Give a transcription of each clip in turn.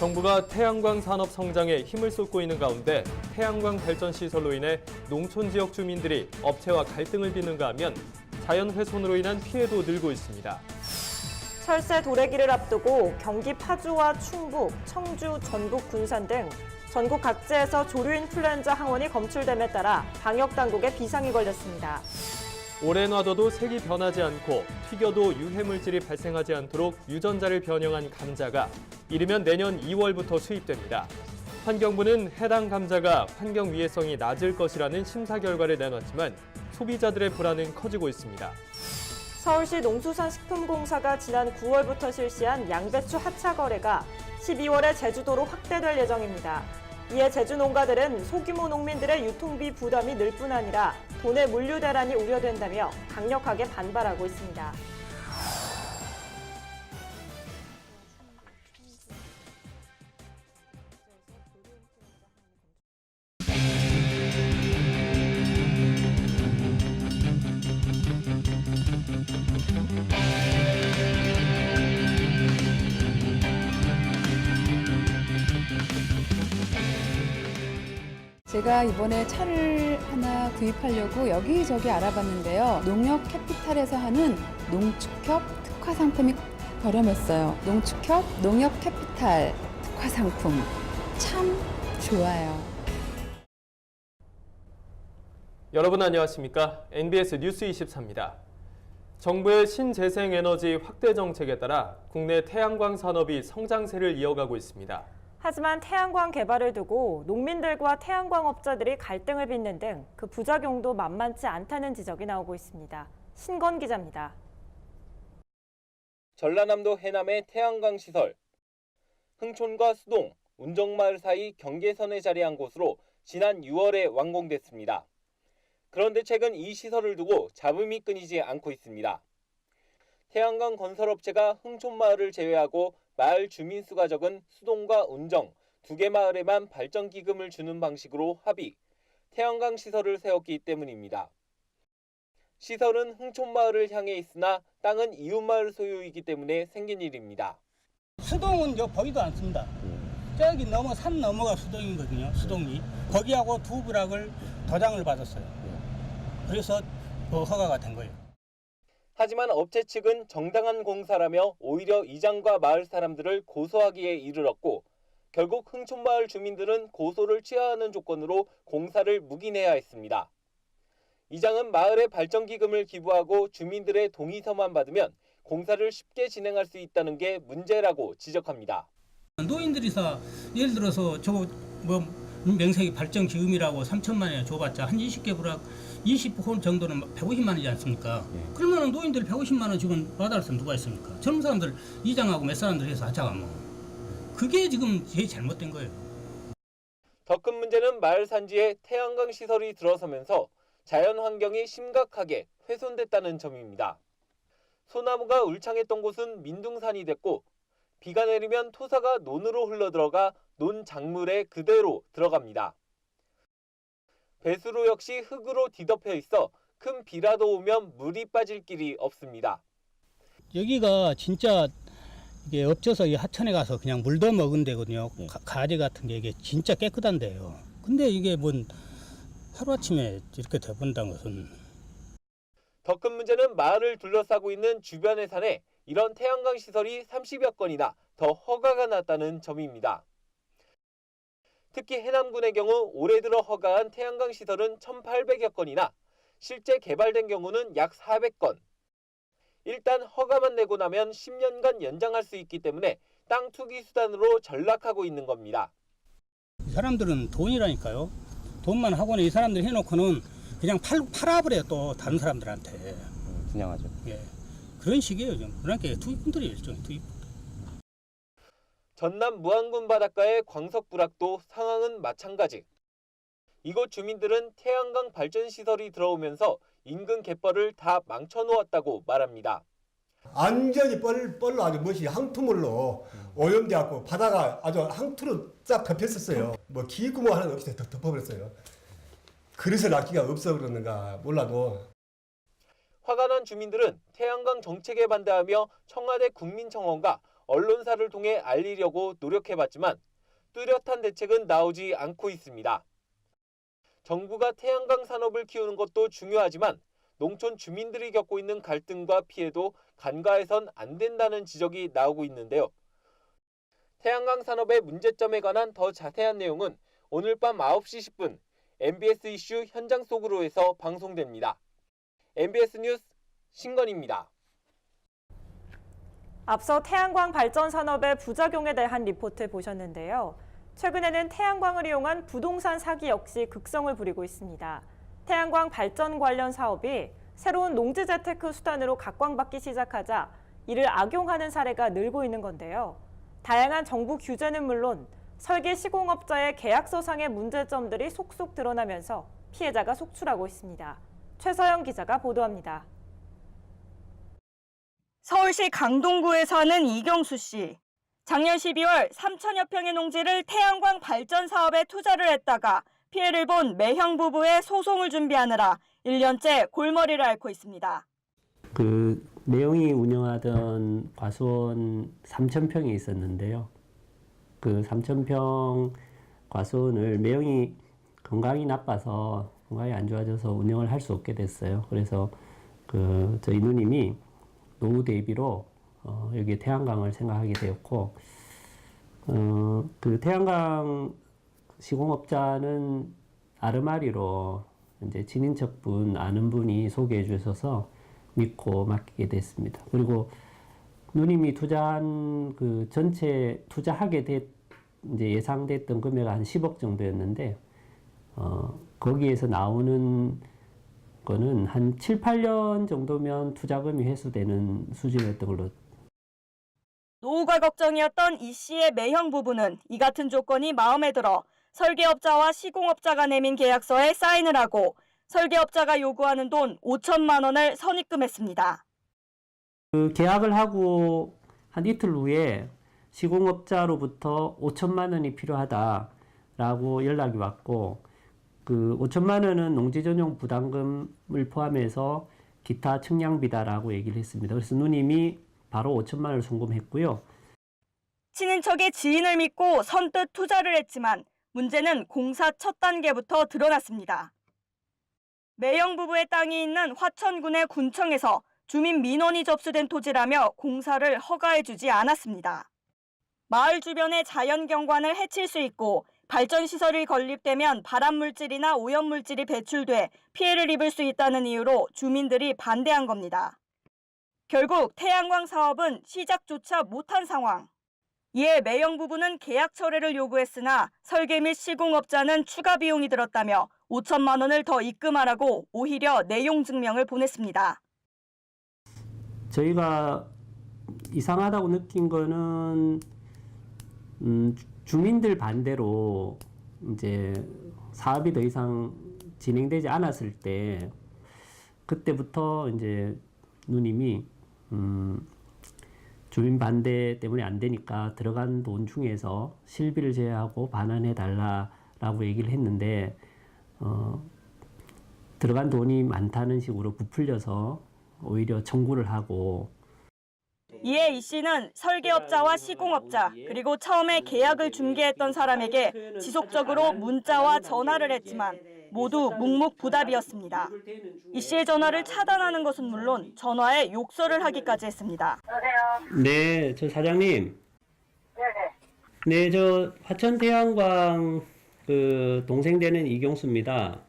정부가 태양광 산업 성장에 힘을 쏟고 있는 가운데 태양광 발전 시설로 인해 농촌 지역 주민들이 업체와 갈등을 빚는가 하면 자연 훼손으로 인한 피해도 늘고 있습니다. 철새 도래기를 앞두고 경기 파주와 충북, 청주, 전북, 군산 등 전국 각지에서 조류 인플루엔자 항원이 검출됨에 따라 방역 당국에 비상이 걸렸습니다. 오래 놔둬도 색이 변하지 않고 튀겨도 유해 물질이 발생하지 않도록 유전자를 변형한 감자가 이르면 내년 2월부터 수입됩니다. 환경부는 해당 감자가 환경 위해성이 낮을 것이라는 심사 결과를 내놨지만 소비자들의 불안은 커지고 있습니다. 서울시 농수산식품공사가 지난 9월부터 실시한 양배추 하차 거래가 12월에 제주도로 확대될 예정입니다. 이에 제주 농가들은 소규모 농민들의 유통비 부담이 늘 뿐 아니라 돈의 물류 대란이 우려된다며 강력하게 반발하고 있습니다. 제가 이번에 차를 하나 구입하려고 여기저기 알아봤는데요. 농협 캐피탈에서 하는 농축협 특화 상품이 저렴했어요. 농축협 농협 캐피탈 특화 상품 참 좋아요. 여러분 안녕하십니까? NBS 뉴스 24입니다. 정부의 신재생에너지 확대 정책에 따라 국내 태양광 산업이 성장세를 이어가고 있습니다. 하지만 태양광 개발을 두고 농민들과 태양광업자들이 갈등을 빚는 등 그 부작용도 만만치 않다는 지적이 나오고 있습니다. 신건 기자입니다. 전라남도 해남의 태양광 시설. 흥촌과 수동, 운정마을 사이 경계선에 자리한 곳으로 지난 6월에 완공됐습니다. 그런데 최근 이 시설을 두고 잡음이 끊이지 않고 있습니다. 태양광 건설업체가 흥촌마을을 제외하고 마을 주민 수가 적은 수동과 운정 두 개 마을에만 발전기금을 주는 방식으로 합의, 태양광 시설을 세웠기 때문입니다. 시설은 흥촌마을을 향해 있으나 땅은 이웃마을 소유이기 때문에 생긴 일입니다. 수동은 보이도 않습니다. 저기 산 너머가 수동이거든요. 수동이. 거기하고 두 부락을 도장을 받았어요. 그래서 허가가 된 거예요. 하지만 업체 측은 정당한 공사라며 오히려 이장과 마을 사람들을 고소하기에 이르렀고 결국 흥촌마을 주민들은 고소를 취하하는 조건으로 공사를 묵인해야 했습니다. 이장은 마을에 발전기금을 기부하고 주민들의 동의서만 받으면 공사를 쉽게 진행할 수 있다는 게 문제라고 지적합니다. 노인들이서 예를 들어서 저거 명색이 발전기금이라고 3천만 원에 줘봤자 한 20개 부락 20호 정도는 150만 원이지 않습니까? 그러면 노인들이 150만 원 지금 받을 사람 누가 있습니까? 젊은 사람들 이장하고 몇 사람들 해서 하자가 뭐. 그게 지금 제일 잘못된 거예요. 더 큰 문제는 마을 산지에 태양광 시설이 들어서면서 자연 환경이 심각하게 훼손됐다는 점입니다. 소나무가 울창했던 곳은 민둥산이 됐고 비가 내리면 토사가 논으로 흘러들어가 논 작물에 그대로 들어갑니다. 배수로 역시 흙으로 뒤덮여 있어 큰 비라도 오면 물이 빠질 길이 없습니다. 여기가 진짜 이게 엎쳐서 이 하천에 가서 그냥 물도 먹은 데거든요. 가지 같은 게 이게 진짜 깨끗한 데예요. 근데 이게 하루아침에 이렇게 돼본다는 것은. 더 큰 문제는 마을을 둘러싸고 있는 주변의 산에 이런 태양광 시설이 30여 건이나 더 허가가 났다는 점입니다. 특히 해남군의 경우 올해 들어 허가한 태양광 시설은 1,800여 건이나 실제 개발된 경우는 약 400건. 일단 허가만 내고 나면 10년간 연장할 수 있기 때문에 땅 투기 수단으로 전락하고 있는 겁니다. 이 사람들은 돈이라니까요. 돈만 하고는 이 사람들 해놓고는 그냥 팔아버려요. 또 다른 사람들한테. 분양하죠. 예, 그런 식이에요. 그러니까 투기꾼들이에요. 일종의 투기꾼. 전남 무안군 바닷가의 광석불락도 상황은 마찬가지. 이곳 주민들은 태양광 발전시설이 들어오면서 인근 갯벌을 다 망쳐놓았다고 말합니다. 완전히 뻘로 아주 항투물로 오염되었고 바다가 아주 항투로 쫙 덮였었어요. 기구멍 하나 없이 덮어버렸어요. 그래서 낚시가 없어 그러는가 몰라도. 화가 난 주민들은 태양광 정책에 반대하며 청와대 국민청원과 언론사를 통해 알리려고 노력해봤지만 뚜렷한 대책은 나오지 않고 있습니다. 정부가 태양광 산업을 키우는 것도 중요하지만 농촌 주민들이 겪고 있는 갈등과 피해도 간과해선 안 된다는 지적이 나오고 있는데요. 태양광 산업의 문제점에 관한 더 자세한 내용은 오늘 밤 9시 10분 MBS 이슈 현장 속으로에서 방송됩니다. MBS 뉴스 신건입니다. 앞서 태양광 발전 산업의 부작용에 대한 리포트 보셨는데요. 최근에는 태양광을 이용한 부동산 사기 역시 극성을 부리고 있습니다. 태양광 발전 관련 사업이 새로운 농지재테크 수단으로 각광받기 시작하자 이를 악용하는 사례가 늘고 있는 건데요. 다양한 정부 규제는 물론 설계 시공업자의 계약서상의 문제점들이 속속 드러나면서 피해자가 속출하고 있습니다. 최서영 기자가 보도합니다. 서울시 강동구에 사는 이경수 씨. 작년 12월 3천여 평의 농지를 태양광 발전 사업에 투자를 했다가 피해를 본 매형 부부의 소송을 준비하느라 1년째 골머리를 앓고 있습니다. 매형이 운영하던 과수원 3,000평이 있었는데요. 그 3,000평 과수원을 매형이 건강이 나빠서 건강이 안 좋아져서 운영을 할 수 없게 됐어요. 그래서 저희 누님이 노후 대비로 여기에 태양광을 생각하게 되었고, 그 태양광 시공업자는 아르마리로 이제 친인척분 아는 분이 소개해 주셔서 믿고 맡기게 됐습니다. 그리고 누님이 투자한 그 전체 투자하게 이제 예상됐던 금액이 한 10억 정도였는데, 거기에서 나오는 거는 한 7, 8년 정도면 투자금이 회수되는 수준이었던 걸로. 노후가 걱정이었던 이 씨의 매형 부부는 이 같은 조건이 마음에 들어 설계업자와 시공업자가 내민 계약서에 사인을 하고 설계업자가 요구하는 돈 5천만 원을 선입금했습니다. 그 계약을 하고 한 이틀 후에 시공업자로부터 5천만 원이 필요하다라고 연락이 왔고, 그 5천만 원은 농지 전용 부담금을 포함해서 기타 측량비다라고 얘기를 했습니다. 그래서 누님이 바로 5천만 원을 송금했고요. 친인척의 지인을 믿고 선뜻 투자를 했지만 문제는 공사 첫 단계부터 드러났습니다. 매형 부부의 땅이 있는 화천군의 군청에서 주민 민원이 접수된 토지라며 공사를 허가해주지 않았습니다. 마을 주변의 자연경관을 해칠 수 있고 발전시설이 건립되면 발암물질이나 오염물질이 배출돼 피해를 입을 수 있다는 이유로 주민들이 반대한 겁니다. 결국 태양광 사업은 시작조차 못한 상황. 이에 매형 부부는 계약 철회를 요구했으나 설계 및 시공업자는 추가 비용이 들었다며 5천만 원을 더 입금하라고 오히려 내용 증명을 보냈습니다. 저희가 이상하다고 느낀 거는 주민들 반대로 이제 사업이 더 이상 진행되지 않았을 때, 그때부터 이제 누님이 주민 반대 때문에 안 되니까 들어간 돈 중에서 실비를 제외하고 반환해 달라라고 얘기를 했는데, 들어간 돈이 많다는 식으로 부풀려서 오히려 청구를 하고. 이에 이 씨는 설계업자와 시공업자 그리고 처음에 계약을 중개했던 사람에게 지속적으로 문자와 전화를 했지만 모두 묵묵부답이었습니다. 이 씨의 전화를 차단하는 것은 물론 전화에 욕설을 하기까지 했습니다. 네, 저 사장님. 네, 저 화천 태양광 그 동생 되는 이경수입니다.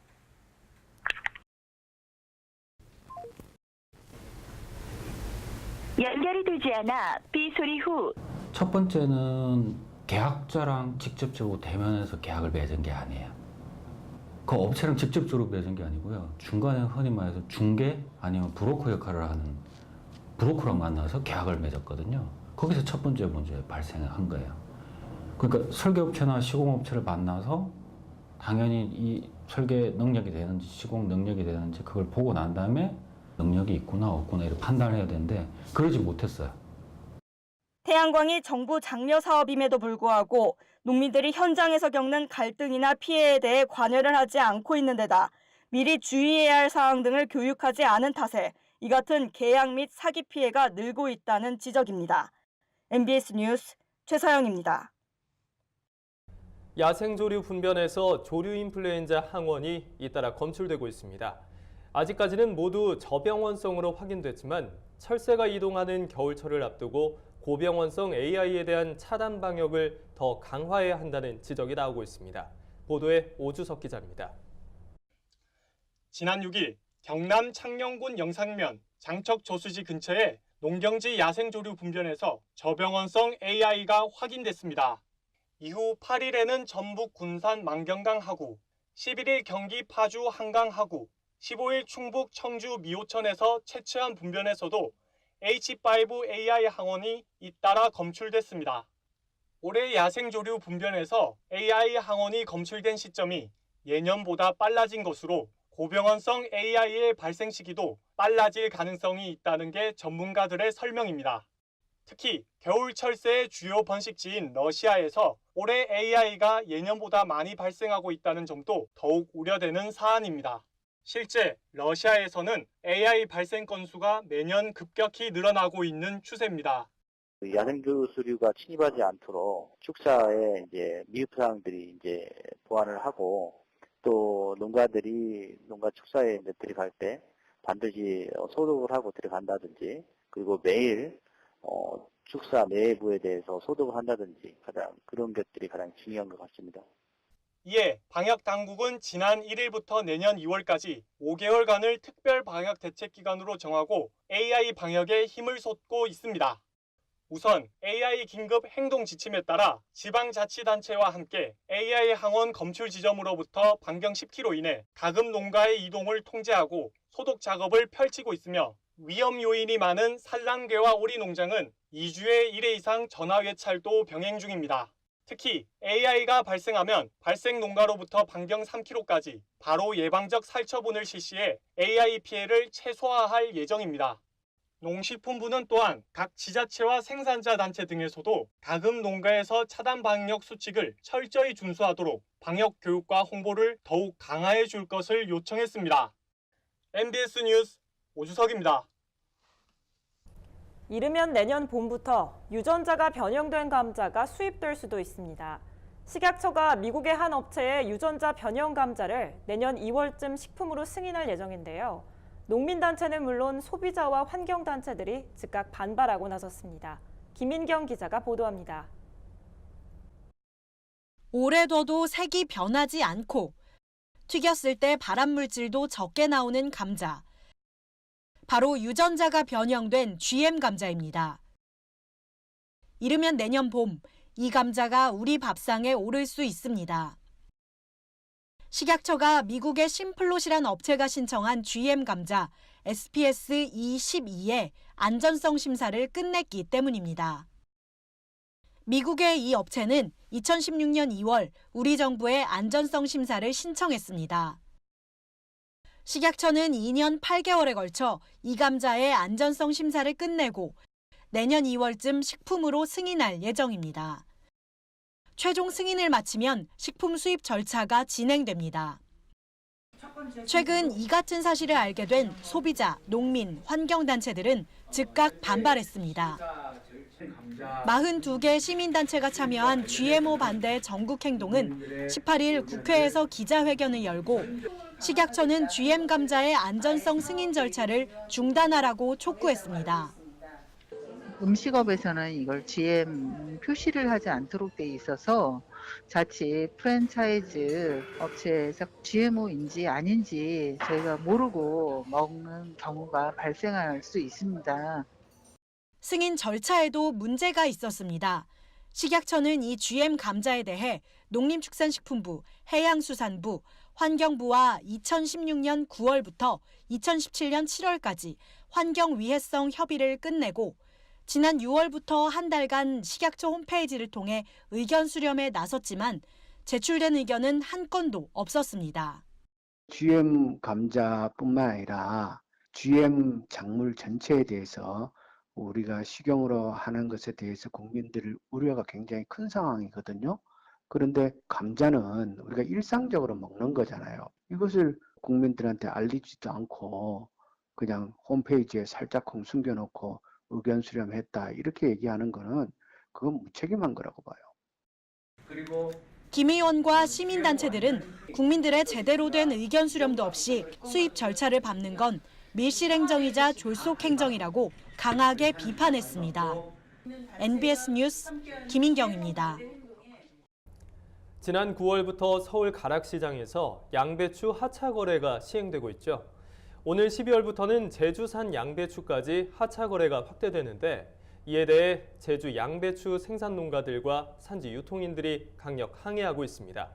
연결이 되지 않아 삐 소리 후. 첫 번째는 계약자랑 직접적으로 대면해서 계약을 맺은 게 아니에요. 그 업체랑 직접적으로 맺은 게 아니고요. 중간에 흔히 말해서 중개 아니면 브로커 역할을 하는 브로커랑 만나서 계약을 맺었거든요. 거기서 첫 번째 문제 발생한 거예요. 그러니까 설계업체나 시공업체를 만나서 당연히 이 설계 능력이 되는지 시공 능력이 되는지 그걸 보고 난 다음에 능력이 있구나 없구나 이렇게 판단을 해야 되는데 그러지 못했어요. 태양광이 정부 장려 사업임에도 불구하고 농민들이 현장에서 겪는 갈등이나 피해에 대해 관여를 하지 않고 있는 데다 미리 주의해야 할 사항 등을 교육하지 않은 탓에 이 같은 계약 및 사기 피해가 늘고 있다는 지적입니다. MBS 뉴스 최서영입니다. 야생조류 분변에서 조류 인플루엔자 항원이 잇따라 검출되고 있습니다. 아직까지는 모두 저병원성으로 확인됐지만 철새가 이동하는 겨울철을 앞두고 고병원성 AI에 대한 차단 방역을 더 강화해야 한다는 지적이 나오고 있습니다. 보도에 오주석 기자입니다. 지난 6일 경남 창녕군 영상면 장척 저수지 근처의 농경지 야생조류 분변에서 저병원성 AI가 확인됐습니다. 이후 8일에는 전북 군산 만경강 하구, 11일 경기 파주 한강 하구, 15일 충북 청주 미호천에서 채취한 분변에서도 H5AI 항원이 잇따라 검출됐습니다. 올해 야생조류 분변에서 AI 항원이 검출된 시점이 예년보다 빨라진 것으로 고병원성 AI의 발생 시기도 빨라질 가능성이 있다는 게 전문가들의 설명입니다. 특히 겨울 철새의 주요 번식지인 러시아에서 올해 AI가 예년보다 많이 발생하고 있다는 점도 더욱 우려되는 사안입니다. 실제 러시아에서는 AI 발생 건수가 매년 급격히 늘어나고 있는 추세입니다. 야생조류가 침입하지 않도록 축사에 미흡 사항들이 보완을 하고 또 농가들이 농가 축사에 들어갈 때 반드시 소독을 하고 들어간다든지 그리고 매일 축사 내부에 대해서 소독을 한다든지 그런 것들이 가장 중요한 것 같습니다. 이에 방역당국은 지난 1일부터 내년 2월까지 5개월간을 특별 방역 대책 기간으로 정하고 AI 방역에 힘을 쏟고 있습니다. 우선 AI 긴급 행동 지침에 따라 지방자치단체와 함께 AI 항원 검출 지점으로부터 반경 10km 이내 가금 농가의 이동을 통제하고 소독 작업을 펼치고 있으며 위험 요인이 많은 산란괴와 오리 농장은 2주에 1회 이상 전화 외찰도 병행 중입니다. 특히 AI가 발생하면 발생 농가로부터 반경 3km까지 바로 예방적 살처분을 실시해 AI 피해를 최소화할 예정입니다. 농식품부는 또한 각 지자체와 생산자 단체 등에서도 가금 농가에서 차단 방역 수칙을 철저히 준수하도록 방역 교육과 홍보를 더욱 강화해 줄 것을 요청했습니다. MBS 뉴스 오주석입니다. 이르면 내년 봄부터 유전자가 변형된 감자가 수입될 수도 있습니다. 식약처가 미국의 한 업체의 유전자 변형 감자를 내년 2월쯤 식품으로 승인할 예정인데요. 농민단체는 물론 소비자와 환경단체들이 즉각 반발하고 나섰습니다. 김인경 기자가 보도합니다. 오래 둬도 색이 변하지 않고 튀겼을 때 발암물질도 적게 나오는 감자. 바로 유전자가 변형된 GM 감자입니다. 이르면 내년 봄, 이 감자가 우리 밥상에 오를 수 있습니다. 식약처가 미국의 심플롯이란 업체가 신청한 GM 감자 SPS-E12의 안전성 심사를 끝냈기 때문입니다. 미국의 이 업체는 2016년 2월 우리 정부에 안전성 심사를 신청했습니다. 식약처는 2년 8개월에 걸쳐 이 감자의 안전성 심사를 끝내고 내년 2월쯤 식품으로 승인할 예정입니다. 최종 승인을 마치면 식품 수입 절차가 진행됩니다. 최근 이 같은 사실을 알게 된 소비자, 농민, 환경단체들은 즉각 반발했습니다. 42개 시민단체가 참여한 GMO 반대 전국행동은 18일 국회에서 기자회견을 열고 식약처는 GM 감자의 안전성 승인 절차를 중단하라고 촉구했습니다. 음식업에서는 이걸 GM 표시를 하지 않도록 돼 있어서 자칫 프랜차이즈 업체에서 GMO인지 아닌지 저희가 모르고 먹는 경우가 발생할 수 있습니다. 승인 절차에도 문제가 있었습니다. 식약처는 이 GM 감자에 대해 농림축산식품부, 해양수산부, 환경부와 2016년 9월부터 2017년 7월까지 환경위해성 협의를 끝내고 지난 6월부터 한 달간 식약처 홈페이지를 통해 의견 수렴에 나섰지만 제출된 의견은 한 건도 없었습니다. GM 감자뿐만 아니라 GM 작물 전체에 대해서 우리가 식용으로 하는 것에 대해서 국민들 우려가 굉장히 큰 상황이거든요. 그런데 감자는 우리가 일상적으로 먹는 거잖아요. 이것을 국민들한테 알리지도 않고 그냥 홈페이지에 살짝쿵 숨겨놓고 의견 수렴했다 이렇게 얘기하는 거는 그건 무책임한 거라고 봐요. 김 의원과 시민단체들은 국민들의 제대로 된 의견 수렴도 없이 수입 절차를 밟는 건 밀실행정이자 졸속행정이라고 강하게 비판했습니다. NBS 뉴스 김인경입니다. 지난 9월부터 서울 가락시장에서 양배추 하차 거래가 시행되고 있죠. 오늘 12월부터는 제주산 양배추까지 하차 거래가 확대되는데 이에 대해 제주 양배추 생산 농가들과 산지 유통인들이 강력 항의하고 있습니다.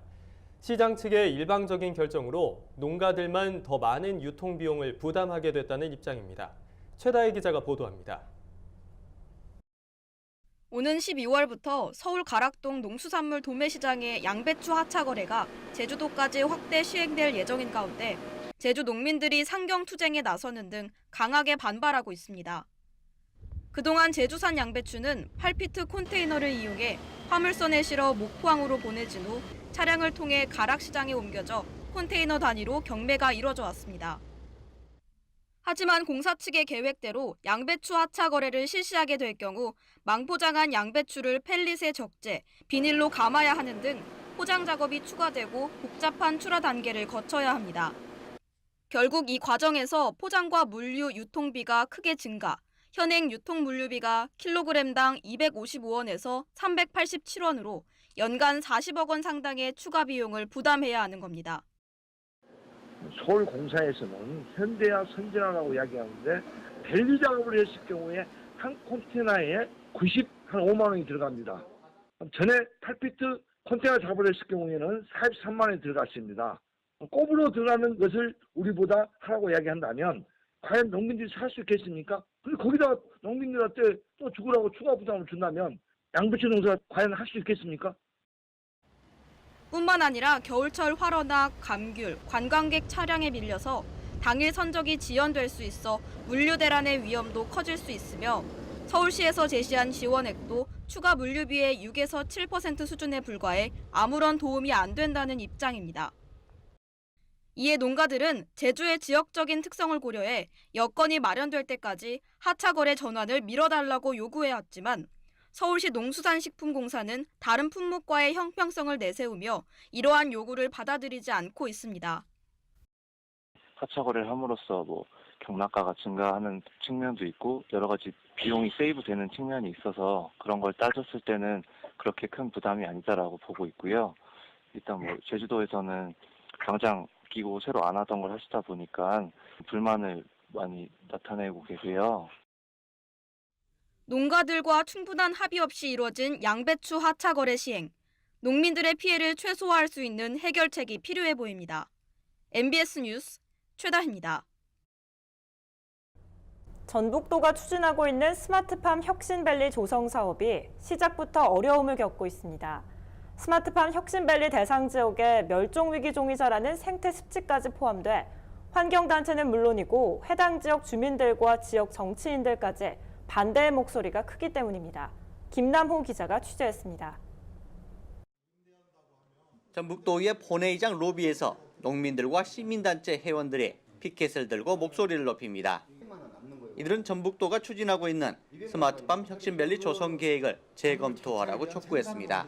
시장 측의 일방적인 결정으로 농가들만 더 많은 유통 비용을 부담하게 됐다는 입장입니다. 최다혜 기자가 보도합니다. 오는 12월부터 서울 가락동 농수산물 도매시장의 양배추 하차 거래가 제주도까지 확대 시행될 예정인 가운데 제주 농민들이 상경투쟁에 나서는 등 강하게 반발하고 있습니다. 그동안 제주산 양배추는 8피트 컨테이너를 이용해 화물선에 실어 목포항으로 보내진 후 차량을 통해 가락시장에 옮겨져 컨테이너 단위로 경매가 이뤄져 왔습니다. 하지만 공사 측의 계획대로 양배추 하차 거래를 실시하게 될 경우 망포장한 양배추를 펠릿에 적재, 비닐로 감아야 하는 등 포장 작업이 추가되고 복잡한 출하 단계를 거쳐야 합니다. 결국 이 과정에서 포장과 물류 유통비가 크게 증가, 현행 유통 물류비가 킬로그램당 255원에서 387원으로 연간 40억 원 상당의 추가 비용을 부담해야 하는 겁니다. 서울공사에서는 현대화 선진화라고 이야기하는데 벨리 작업을 했을 경우에 한 컨테이너에 5만 원이 들어갑니다. 전에 8피트 컨테이너 작업을 했을 경우에는 43만 원이 들어갔습니다. 꼽으로 들어가는 것을 우리보다 하라고 이야기한다면 과연 농민들이 살 수 있겠습니까? 그리고 거기다가 농민들한테 또 죽으라고 추가 부담을 준다면 양배추 농사 과연 할 수 있겠습니까? 뿐만 아니라 겨울철 활어나 감귤, 관광객 차량에 밀려서 당일 선적이 지연될 수 있어 물류 대란의 위험도 커질 수 있으며 서울시에서 제시한 지원액도 추가 물류비의 6에서 7% 수준에 불과해 아무런 도움이 안 된다는 입장입니다. 이에 농가들은 제주의 지역적인 특성을 고려해 여건이 마련될 때까지 하차 거래 전환을 미뤄달라고 요구해왔지만 서울시 농수산식품공사는 다른 품목과의 형평성을 내세우며 이러한 요구를 받아들이지 않고 있습니다. 하차 거래를 함으로써 경락가가 증가하는 측면도 있고 여러 가지 비용이 세이브되는 측면이 있어서 그런 걸 따졌을 때는 그렇게 큰 부담이 아니다라고 보고 있고요. 일단 제주도에서는 당장 끼고 새로 안 하던 걸 하시다 보니까 불만을 많이 나타내고 계세요. 농가들과 충분한 합의 없이 이루어진 양배추 하차 거래 시행, 농민들의 피해를 최소화할 수 있는 해결책이 필요해 보입니다. MBS 뉴스 최다희입니다. 전북도가 추진하고 있는 스마트팜 혁신밸리 조성 사업이 시작부터 어려움을 겪고 있습니다. 스마트팜 혁신밸리 대상 지역에 멸종위기 종이 자라는 생태 습지까지 포함돼 환경단체는 물론이고 해당 지역 주민들과 지역 정치인들까지 반대의 목소리가 크기 때문입니다. 김남호 기자가 취재했습니다. 전북도의 본회의장 로비에서 농민들과 시민단체 회원들이 피켓을 들고 목소리를 높입니다. 이들은 전북도가 추진하고 있는 스마트팜 혁신밸리 조성 계획을 재검토하라고 촉구했습니다.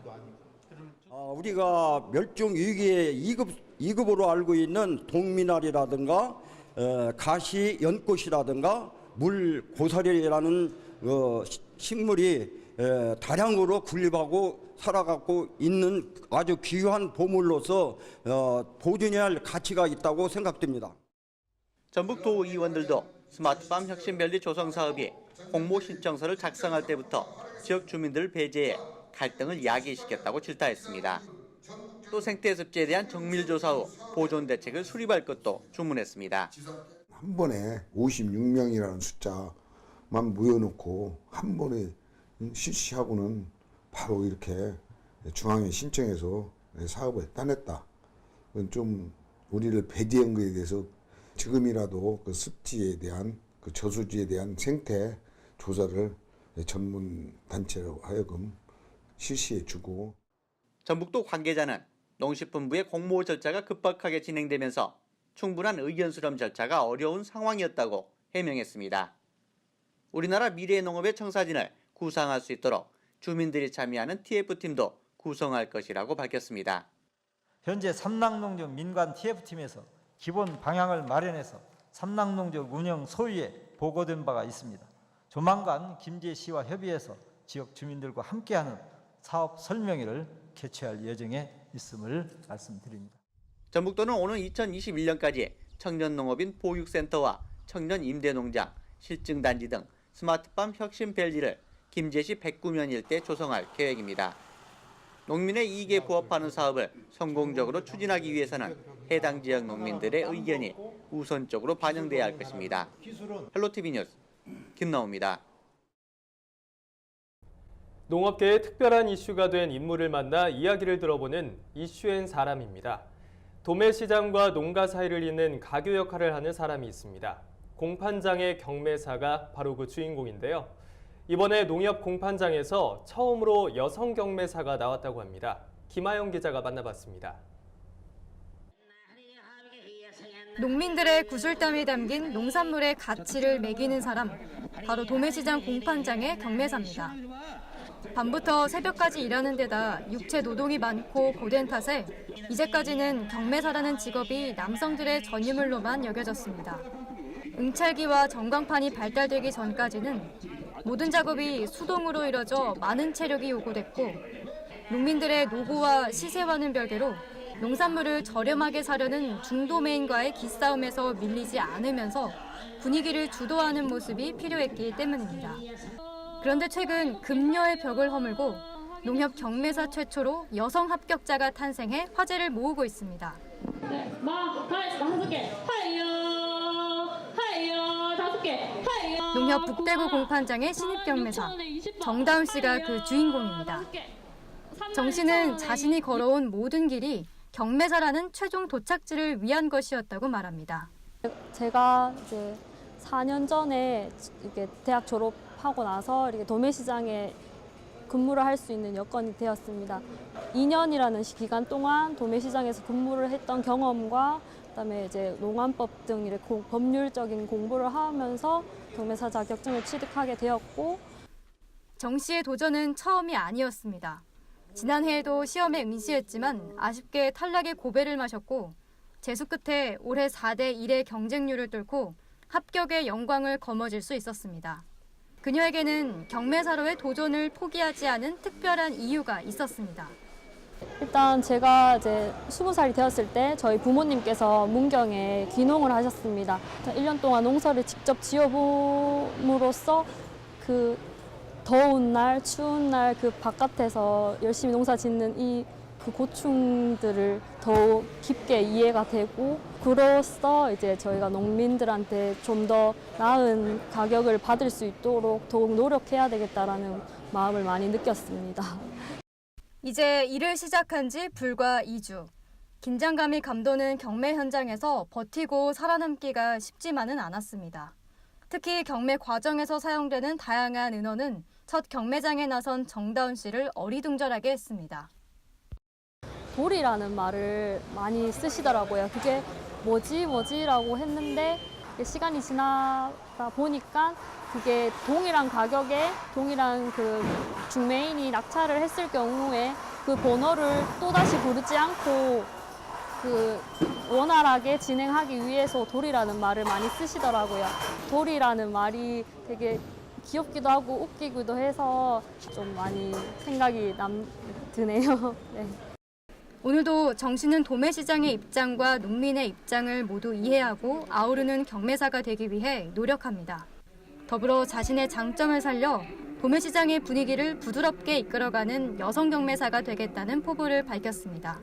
우리가 멸종위기의 2급으로 알고 있는 동미나리라든가 가시 연꽃이라든가 물고사리라는 식물이 다량으로 군립하고 살아가고 있는 아주 귀한 보물로서 보존해야 할 가치가 있다고 생각됩니다. 전북도 의원들도 스마트팜 혁신밸리 조성 사업이 공모 신청서를 작성할 때부터 지역 주민들을 배제해 갈등을 야기시켰다고 질타했습니다. 또 생태습지에 대한 정밀조사 후 보존 대책을 수립할 것도 주문했습니다. 한 번에 56명이라는 숫자만 모여놓고 한 번에 실시하고는 바로 이렇게 중앙에 신청해서 사업을 따냈다. 좀 우리를 배제한 것에 대해서 지금이라도 그 습지에 대한 그 저수지에 대한 생태 조사를 전문 단체로 하여금 실시해주고. 전북도 관계자는 농식품부의 공모 절차가 급박하게 진행되면서 충분한 의견 수렴 절차가 어려운 상황이었다고 해명했습니다. 우리나라 미래의 농업의 청사진을 구상할 수 있도록 주민들이 참여하는 TF팀도 구성할 것이라고 밝혔습니다. 현재 삼락농정 민관 TF팀에서 기본 방향을 마련해서 삼락농정 운영 소위에 보고된 바가 있습니다. 조만간 김제시와 협의해서 지역 주민들과 함께하는 사업 설명회를 개최할 예정에 있음을 말씀드립니다. 전북도는 오는 2021년까지 청년농업인 보육센터와 청년임대농장, 실증단지 등 스마트팜 혁신밸리를 김제시 109면 일대 조성할 계획입니다. 농민의 이익에 부합하는 사업을 성공적으로 추진하기 위해서는 해당 지역 농민들의 의견이 우선적으로 반영돼야 할 것입니다. 헬로티비 뉴스 김나옵니다. 농업계의 특별한 이슈가 된 인물을 만나 이야기를 들어보는 이슈앤 사람입니다. 도매시장과 농가 사이를 잇는 가교 역할을 하는 사람이 있습니다. 공판장의 경매사가 바로 그 주인공인데요. 이번에 농협 공판장에서 처음으로 여성 경매사가 나왔다고 합니다. 김하영 기자가 만나봤습니다. 농민들의 구슬땀이 담긴 농산물의 가치를 매기는 사람, 바로 도매시장 공판장의 경매사입니다. 밤부터 새벽까지 일하는 데다 육체 노동이 많고 고된 탓에 이제까지는 경매사라는 직업이 남성들의 전유물로만 여겨졌습니다. 응찰기와 전광판이 발달되기 전까지는 모든 작업이 수동으로 이뤄져 많은 체력이 요구됐고 농민들의 노고와 시세와는 별개로 농산물을 저렴하게 사려는 중도매인과의 기싸움에서 밀리지 않으면서 분위기를 주도하는 모습이 필요했기 때문입니다. 그런데 최근 금녀의 벽을 허물고 농협 경매사 최초로 여성 합격자가 탄생해 화제를 모으고 있습니다. 농협 북대구 공판장의 신입 경매사 정다운 씨가 그 주인공입니다. 정 씨는 자신이 걸어온 모든 길이 경매사라는 최종 도착지를 위한 것이었다고 말합니다. 제가 이제 4년 전에 이렇게 대학 졸업하고 나서 이렇게 도매시장에 근무를 할 수 있는 여건이 되었습니다. 2년이라는 기간 동안 도매시장에서 근무를 했던 경험과 그다음에 이제 농안법 등 이렇게 법률적인 공부를 하면서 경매사 자격증을 취득하게 되었고, 정 씨의 도전은 처음이 아니었습니다. 지난해에도 시험에 응시했지만 아쉽게 탈락의 고배를 마셨고 재수 끝에 올해 4대 1의 경쟁률을 뚫고 합격의 영광을 거머쥘 수 있었습니다. 그녀에게는 경매사로의 도전을 포기하지 않은 특별한 이유가 있었습니다. 일단 제가 이제 20살이 되었을 때 저희 부모님께서 문경에 귀농을 하셨습니다. 1년 동안 농사를 직접 지어봄으로써 그 더운 날, 추운 날 그 바깥에서 열심히 농사 짓는 그 고충들을 더욱 깊게 이해가 되고, 그로써 이제 저희가 농민들한테 좀 더 나은 가격을 받을 수 있도록 더욱 노력해야 되겠다라는 마음을 많이 느꼈습니다. 이제 일을 시작한 지 불과 2주. 긴장감이 감도는 경매 현장에서 버티고 살아남기가 쉽지만은 않았습니다. 특히 경매 과정에서 사용되는 다양한 은어는 첫 경매장에 나선 정다운 씨를 어리둥절하게 했습니다. 돌이라는 말을 많이 쓰시더라고요. 그게 뭐지라고 했는데 시간이 지나다 보니까 그게 동일한 가격에 동일한 그 중매인이 낙찰을 했을 경우에 그 번호를 또다시 부르지 않고 그 원활하게 진행하기 위해서 돌이라는 말을 많이 쓰시더라고요. 돌이라는 말이 되게 귀엽기도 하고 웃기기도 해서 좀 많이 생각이 드네요. 네. 오늘도 정 씨는 도매시장의 입장과 농민의 입장을 모두 이해하고 아우르는 경매사가 되기 위해 노력합니다. 더불어 자신의 장점을 살려 도매시장의 분위기를 부드럽게 이끌어가는 여성 경매사가 되겠다는 포부를 밝혔습니다.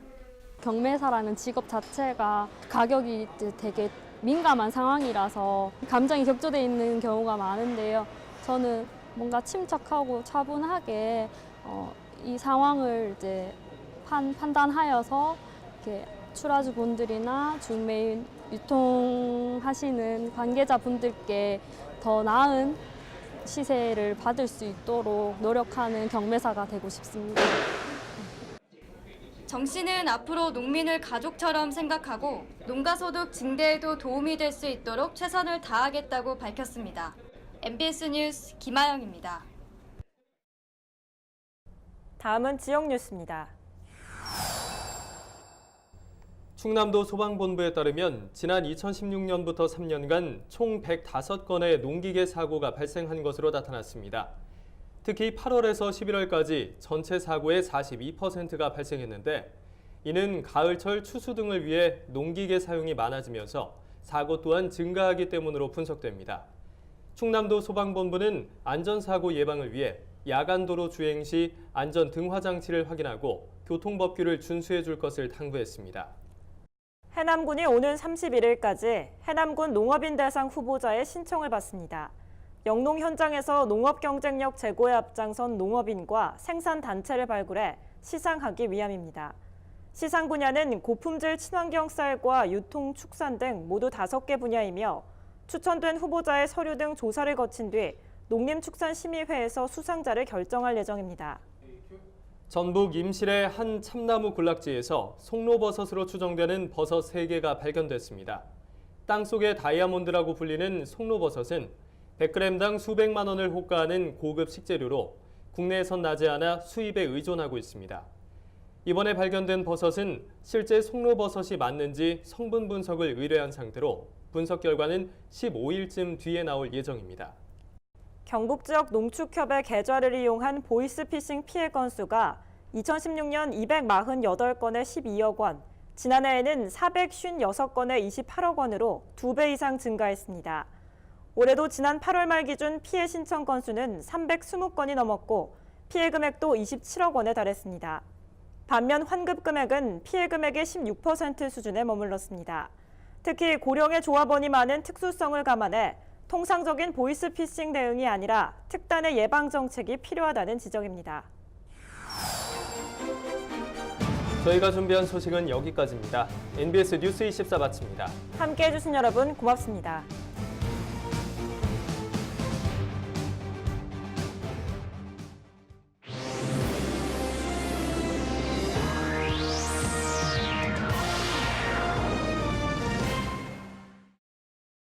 경매사라는 직업 자체가 가격이 되게 민감한 상황이라서 감정이 격조돼 있는 경우가 많은데요. 저는 뭔가 침착하고 차분하게 이 상황을 이제 판단하여서 이렇게 출하주 분들이나 중매인 유통하시는 관계자분들께 더 나은 시세를 받을 수 있도록 노력하는 경매사가 되고 싶습니다. 정 씨는 앞으로 농민을 가족처럼 생각하고 농가소득 증대에도 도움이 될 수 있도록 최선을 다하겠다고 밝혔습니다. MBS 뉴스 김하영입니다. 다음은 지역 뉴스입니다. 충남도 소방본부에 따르면 지난 2016년부터 3년간 총 105건의 농기계 사고가 발생한 것으로 나타났습니다. 특히 8월에서 11월까지 전체 사고의 42%가 발생했는데 이는 가을철 추수 등을 위해 농기계 사용이 많아지면서 사고 또한 증가하기 때문으로 분석됩니다. 충남도 소방본부는 안전사고 예방을 위해 야간도로 주행 시 안전 등화 장치를 확인하고 교통법규를 준수해 줄 것을 당부했습니다. 해남군이 오는 31일까지 해남군 농업인 대상 후보자의 신청을 받습니다. 영농 현장에서 농업 경쟁력 제고에 앞장선 농업인과 생산단체를 발굴해 시상하기 위함입니다. 시상 분야는 고품질 친환경 쌀과 유통, 축산 등 모두 5개 분야이며 추천된 후보자의 서류 등 조사를 거친 뒤 농림축산심의회에서 수상자를 결정할 예정입니다. 전북 임실의 한 참나무 군락지에서 송로버섯으로 추정되는 버섯 3개가 발견됐습니다. 땅속의 다이아몬드라고 불리는 송로버섯은 100g당 수백만 원을 호가하는 고급 식재료로 국내에선 나지 않아 수입에 의존하고 있습니다. 이번에 발견된 버섯은 실제 송로버섯이 맞는지 성분 분석을 의뢰한 상태로 분석 결과는 15일쯤 뒤에 나올 예정입니다. 경북 지역 농축협의 계좌를 이용한 보이스피싱 피해 건수가 2016년 248건에 12억 원, 지난해에는 456건에 28억 원으로 2배 이상 증가했습니다. 올해도 지난 8월 말 기준 피해 신청 건수는 320건이 넘었고 피해 금액도 27억 원에 달했습니다. 반면 환급 금액은 피해 금액의 16% 수준에 머물렀습니다. 특히 고령의 조합원이 많은 특수성을 감안해 통상적인 보이스피싱 대응이 아니라 특단의 예방 정책이 필요하다는 지적입니다. 저희가 준비한 소식은 여기까지입니다. NBS 뉴스 24 마칩니다. 함께해 주신 여러분 고맙습니다.